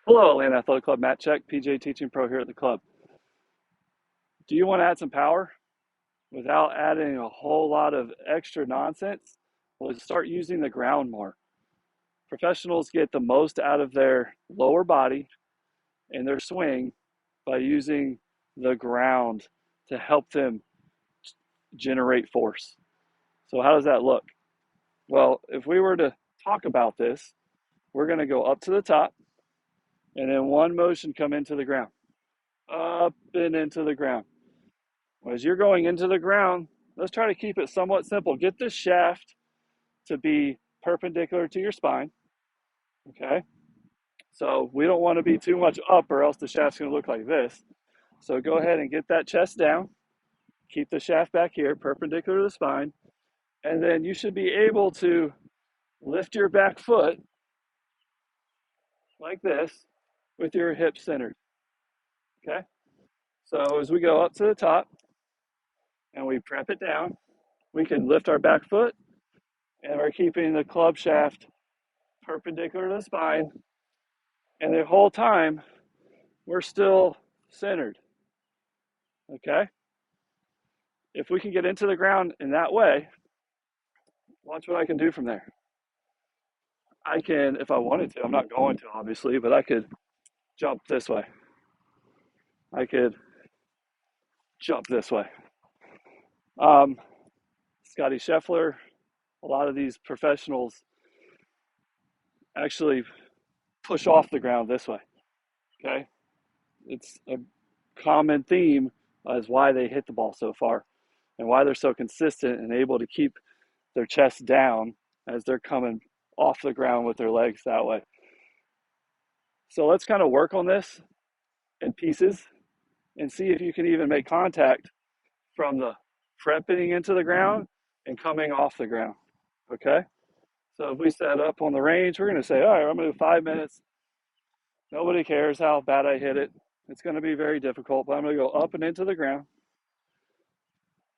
Hello, Atlanta Athletic Club. Matt Check, PJ Teaching Pro here at the club. Do you want to add some power without adding a whole lot of extra nonsense? Well, start using the ground more. Professionals get the most out of their lower body and their swing by using the ground to help them generate force. So, how does that look? Well, if we were to talk about this, we're going to go up to the top and in one motion come into the ground, up and into the ground. As you're going into the ground, let's try to keep it somewhat simple. Get the shaft to be perpendicular to your spine. Okay. So we don't want to be too much up or else the shaft's going to look like this. So go ahead and get that chest down. Keep the shaft back here, perpendicular to the spine. And then you should be able to lift your back foot like this with your hips centered. Okay. So as we go up to the top and we prep it down, we can lift our back foot and we're keeping the club shaft perpendicular to the spine. And the whole time, we're still centered. Okay? If we can get into the ground in that way, watch what I can do from there. I can, if I wanted to, I'm not going to obviously, but I could jump this way. I could jump this way. Um, Scotty Scheffler, a lot of these professionals actually push off the ground this way. Okay? It's a common theme as why they hit the ball so far and why they're so consistent and able to keep their chest down as they're coming off the ground with their legs that way. So let's kind of work on this in pieces and see if you can even make contact from the prepping into the ground and coming off the ground. Okay. So if we set up on the range, we're going to say, all right, I'm going to do 5 minutes. Nobody cares how bad I hit it. It's going to be very difficult, but I'm going to go up and into the ground.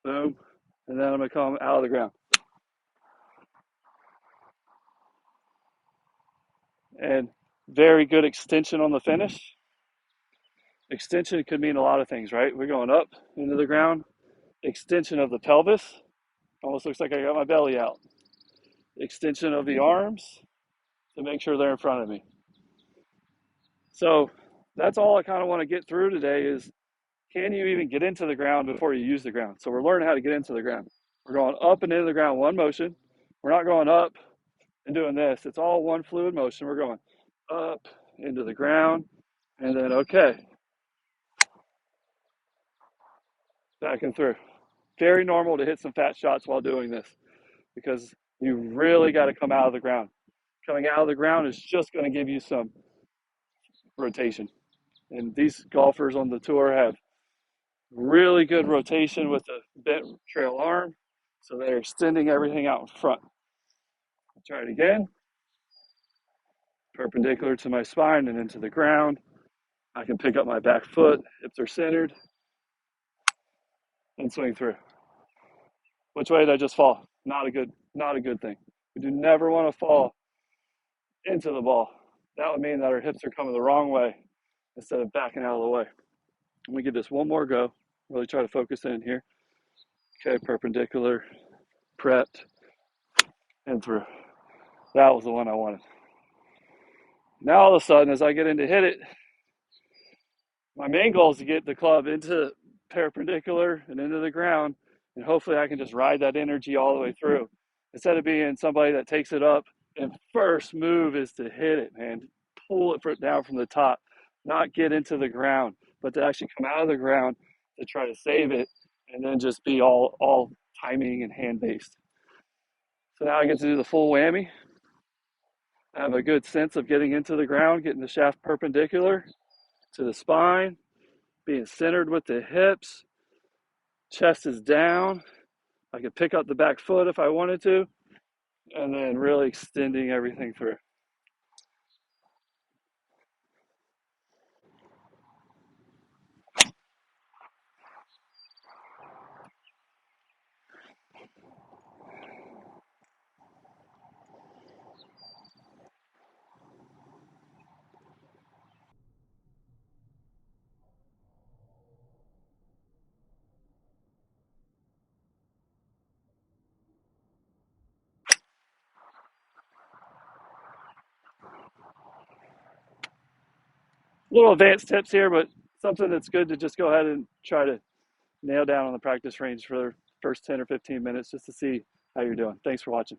Boom. And then I'm going to come out of the ground. And very good extension on the finish. Extension could mean a lot of things, right? We're going up into the ground. Extension of the pelvis. Almost looks like I got my belly out. Extension of the arms to make sure they're in front of me. So that's all I kind of want to get through today is, can you even get into the ground before you use the ground? So we're learning how to get into the ground. We're going up and into the ground, one motion. We're not going up and doing this. It's all one fluid motion. We're going up into the ground and then, okay, back and through. Very normal to hit some fat shots while doing this because you really got to come out of the ground. Coming out of the ground is just going to give you some rotation. And these golfers on the tour have really good rotation with the bent trail arm. So they're extending everything out in front. I'll try it again. Perpendicular to my spine and into the ground. I can pick up my back foot, hips are centered, and swing through. Which way did I just fall? Not a good thing. We do never want to fall into the ball. That would mean that our hips are coming the wrong way instead of backing out of the way. Let me give this one more go. Really try to focus in here. Okay, perpendicular, prepped, and through. That was the one I wanted. Now all of a sudden, as I get in to hit it, my main goal is to get the club into perpendicular and into the ground, and hopefully I can just ride that energy all the way through. Instead of being somebody that takes it up and first move is to hit it, man. Pull it down from the top, not get into the ground, but to actually come out of the ground to try to save it and then just be all timing and hand based. So now I get to do the full whammy. I have a good sense of getting into the ground, getting the shaft perpendicular to the spine, being centered with the hips, chest is down. I could pick up the back foot if I wanted to, and then really extending everything through. Little advanced tips here, but something that's good to just go ahead and try to nail down on the practice range for the first 10 or 15 minutes just to see how you're doing. Thanks for watching.